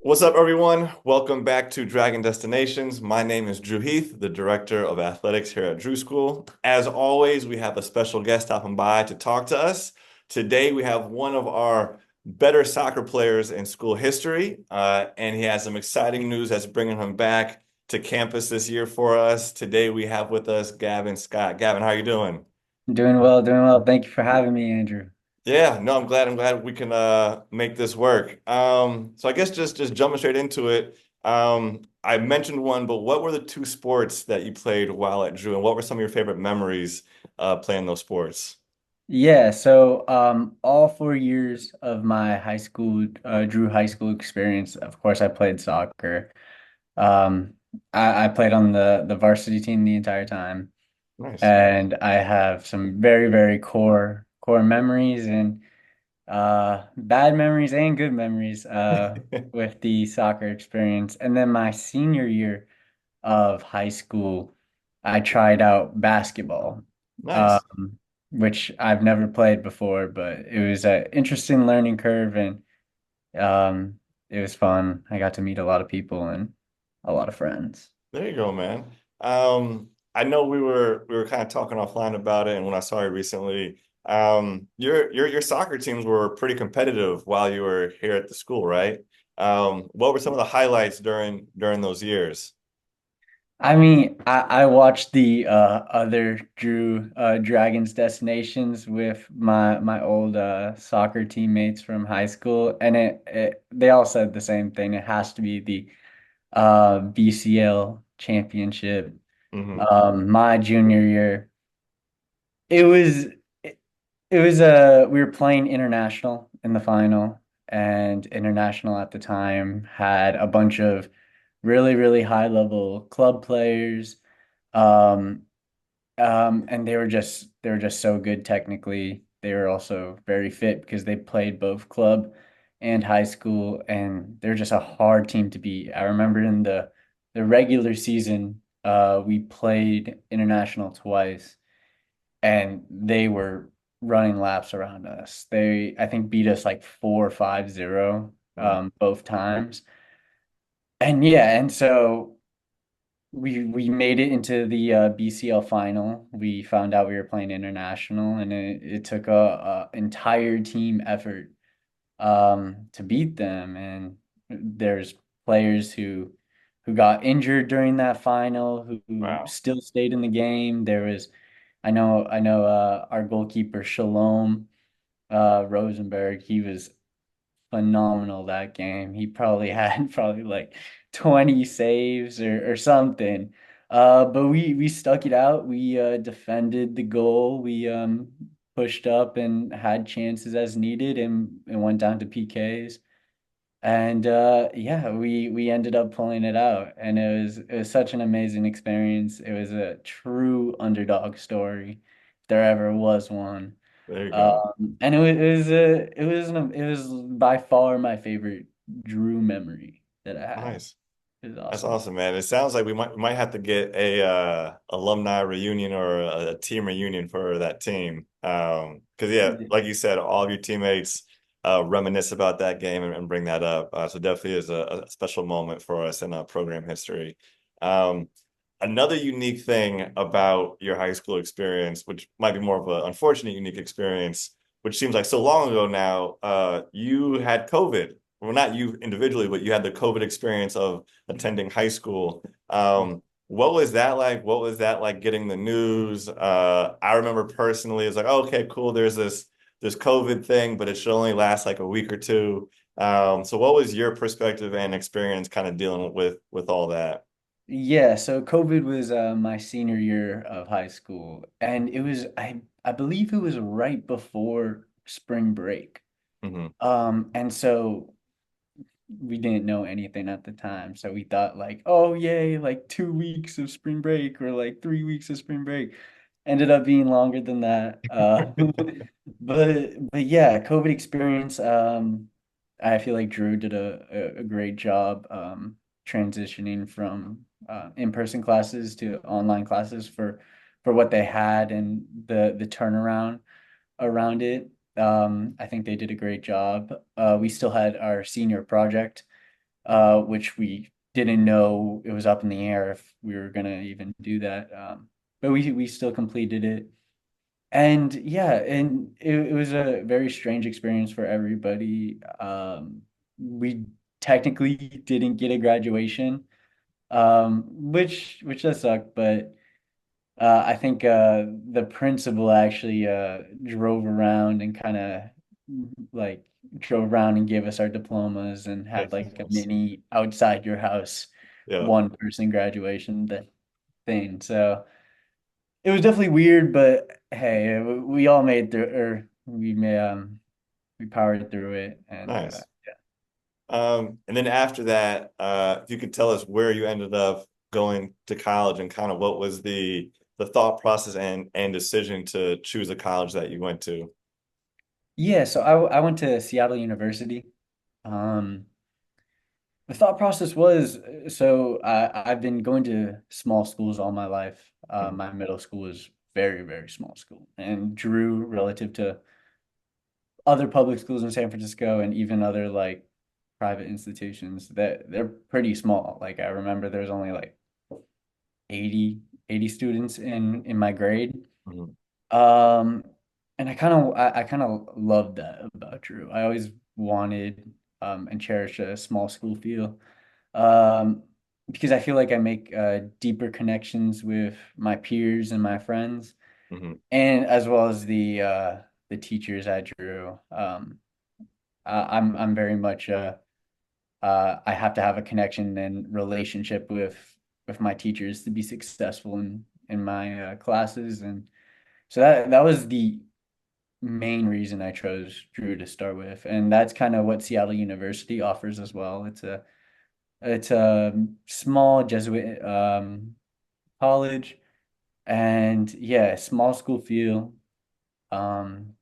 What's up, everyone? Welcome back to Dragon Destinations. My name is Drew Heath, the Director of Athletics here at Drew School. As always, we have a special guest stopping by to talk to us. Today, we have one of our better soccer players in school history, and he has some exciting news that's bringing him back to campus this year for us. Today, we have with us Gavin Scott. Gavin, how are you doing? Doing well, doing well. Thank you for having me, Andrew. Yeah, no, I'm glad we can make this work. So I guess just jumping straight into it. I mentioned one, but what were the two sports that you played while at Drew, and what were some of your favorite memories playing those sports? All 4 years of my high school, Drew high school experience, of course, I played soccer. Um, I played on the varsity team the entire time, Nice. and I have some very, very core memories and bad memories and good memories with the soccer experience. And then my senior year of high school, I tried out basketball, Nice. um, which I've never played before, but it was an interesting learning curve and um, it was fun. I got to meet a lot of people and a lot of friends. There you go, man. I know we were kind of talking offline about it, and when I saw you recently, your soccer teams were pretty competitive while you were here at the school, right? What were some of the highlights during those years? I mean, I watched the other Drew Dragons destinations with my old soccer teammates from high school, and they all said the same thing. It has to be the BCL championship. Hmm. My junior year, it was we were playing international in the final, and international at the time had a bunch of really high level club players. Um, and they were just so good technically. They were also very fit because they played both club and high school, and they're just a hard team to beat. I remember in the regular season, we played international twice, and they were running laps around us. They, I think, beat us like 4-5-0 both times. And yeah, and so we made it into the BCL final. We found out we were playing international, and it took a entire team effort to beat them. And there's players who got injured during that final who Wow. still stayed in the game. There was I know our goalkeeper Shalom Rosenberg, he was phenomenal that game. He probably had probably like 20 saves or something. But we stuck it out. We defended the goal. We pushed up and had chances as needed and went down to PKs. And yeah, we ended up pulling it out. And it was such an amazing experience. It was a true underdog story, if there ever was one. There you go. And it was by far my favorite Drew memory that I have. Nice. It was That's awesome. awesome, man. It sounds like we might have to get a alumni reunion or a team reunion for that team. Because yeah, like you said, all of your teammates reminisce about that game and bring that up. So definitely is a special moment for us in program history. Um, Another unique thing about your high school experience, which might be more of an unfortunate unique experience, which seems like so long ago now, you had COVID. Well, not you individually, but you had the COVID experience of attending high school. What was that like? What was that like getting the news? I remember personally, it's like, oh, okay, cool. There's this COVID thing, but it should only last like a week or two. So what was your perspective and experience kind of dealing with all that? Yeah, so COVID was my senior year of high school, and I believe it was right before spring break. Hmm. And so we didn't know anything at the time. So we thought like, oh yay, like 2 weeks of spring break or like 3 weeks of spring break. Ended up being longer than that. But yeah, COVID experience. I feel like Drew did a great job transitioning from in-person classes to online classes for what they had and the turnaround around it. I think they did a great job. We still had our senior project which we didn't know it was up in the air if we were gonna even do that. But we still completed it. And yeah, and it was a very strange experience for everybody. We technically didn't get a graduation, which does suck, but I think the principal actually drove around and kind of like drove around and gave us our diplomas and had Like, like a mini outside your house yeah, one person graduation thing. So it was definitely weird, but hey, we all made through, or we powered through it, and nice. And then after that, if you could tell us where you ended up going to college and kind of what was the thought process and decision to choose a college that you went to. yeah. So I went to Seattle University. Um, the thought process was so I've been going to small schools all my life. Mhm, My middle school was very small school, and Drew relative to other public schools in San Francisco and even other like private institutions that they're pretty small. Like I remember there's only like 80 students in my grade. mhm, Um, and I kind of loved that about Drew. I always wanted and cherished a small school feel. Um, because I feel like I make deeper connections with my peers and my friends, mhm. and as well as the teachers at Drew. I'm very much I have to have a connection and relationship with my teachers to be successful in my classes, and so that was the main reason I chose Drew to start with, and that's kind of what Seattle University offers as well. It's a small Jesuit college, and yeah, small school feel. Um,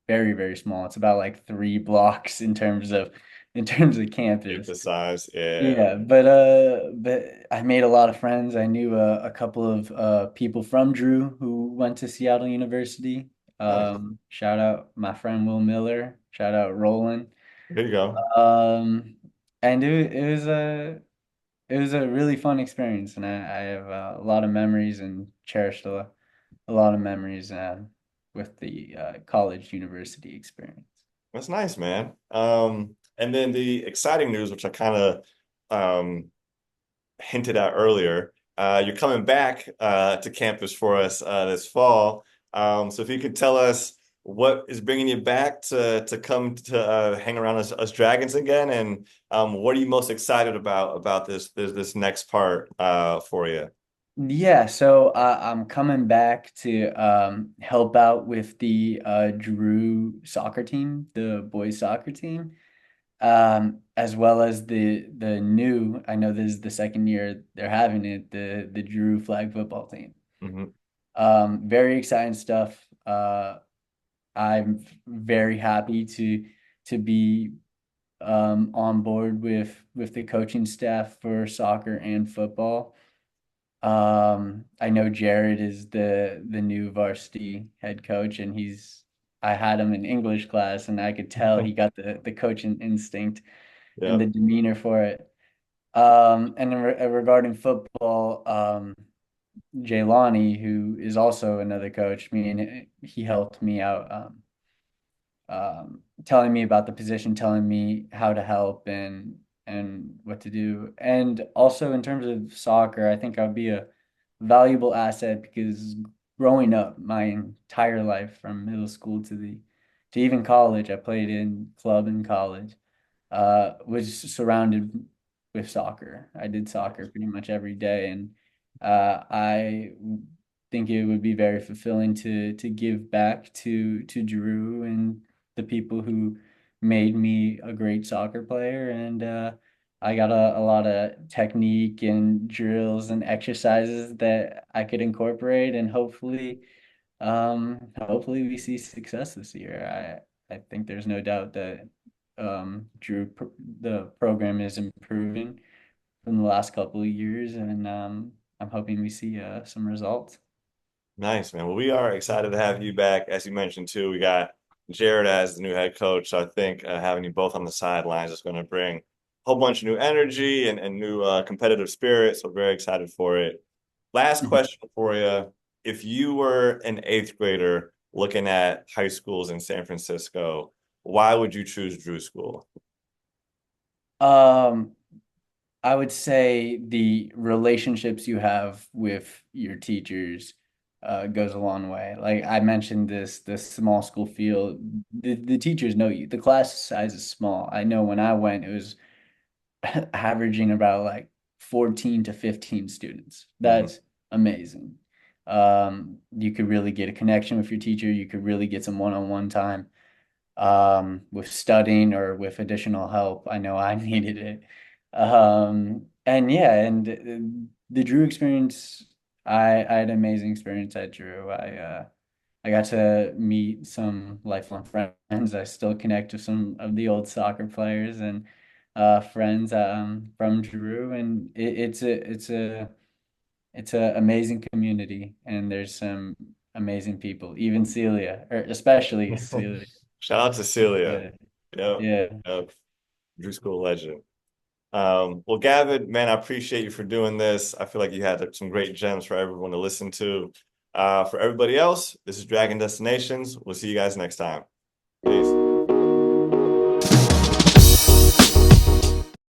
very small. It's about like 3 blocks in terms of campus. Emphasize, yeah, Yeah, but I made a lot of friends. I knew a couple of people from Drew who went to Seattle University. nice. Shout out my friend Will Miller. Shout out Roland. There you go. Um, and it was a really fun experience, and I have a lot of memories and cherished a lot of memories with the college university experience. That's nice, man. And then the exciting news, which I kind of um, hinted at earlier, you're coming back to campus for us this fall. So if you could tell us what is bringing you back to come to hang around us Dragons again, and what are you most excited about this next part for you? Yeah, so I'm coming back to help out with the Drew soccer team, the boys soccer team, as well as the new. I know this is the second year they're having it, the Drew flag football team. Hmm. Very exciting stuff. I'm very happy to be on board with the coaching staff for soccer and football. I know Jared is the new varsity head coach, and I had him in English class, and I could tell he got the coaching instinct and Yeah. the demeanor for it. And regarding football, Jaylani, who is also another coach, he helped me out. Telling me about the position, telling me how to help and what to do. And also in terms of soccer, I think I'd be a valuable asset because growing up my entire life from middle school to even college, I played in club in college, was surrounded with soccer. I did soccer pretty much every day, and I think it would be very fulfilling to give back to Drew and the people who made me a great soccer player. And I got a lot of technique and drills and exercises that I could incorporate, and hopefully we see success this year. I think there's no doubt that the program is improving from the last couple of years, and I'm hoping we see some results. Nice, man. Well, we are excited to have you back. As you mentioned too, we got Jared as the new head coach. So I think having you both on the sidelines is going to bring whole bunch of new energy and new competitive spirit. So very excited for it. Last Mhm. question for you. If you were an eighth grader looking at high schools in San Francisco, why would you choose Drew School? Um, I would say the relationships you have with your teachers goes a long way. Like I mentioned this small school feel, the teachers know you. The class size is small. I know when I went, it was averaging about like 14 to 15 students. Mhm. That's amazing. You could really get a connection with your teacher. You could really get some one-on-one time with studying or with additional help. I know I needed it. And yeah, and the Drew experience, I had an amazing experience at Drew. I got to meet some lifelong friends. I still connect with some of the old soccer players and friends from Drew, and it's a amazing community, and there's some amazing people. Even Celia, or especially Celia. Shout out to Celia. Yeah, Yep. yeah. Yep. Drew School legend. Well, Gavin, man, I appreciate you for doing this. I feel like you had some great gems for everyone to listen to. For everybody else, this is Dragon Destinations. We'll see you guys next time. Peace.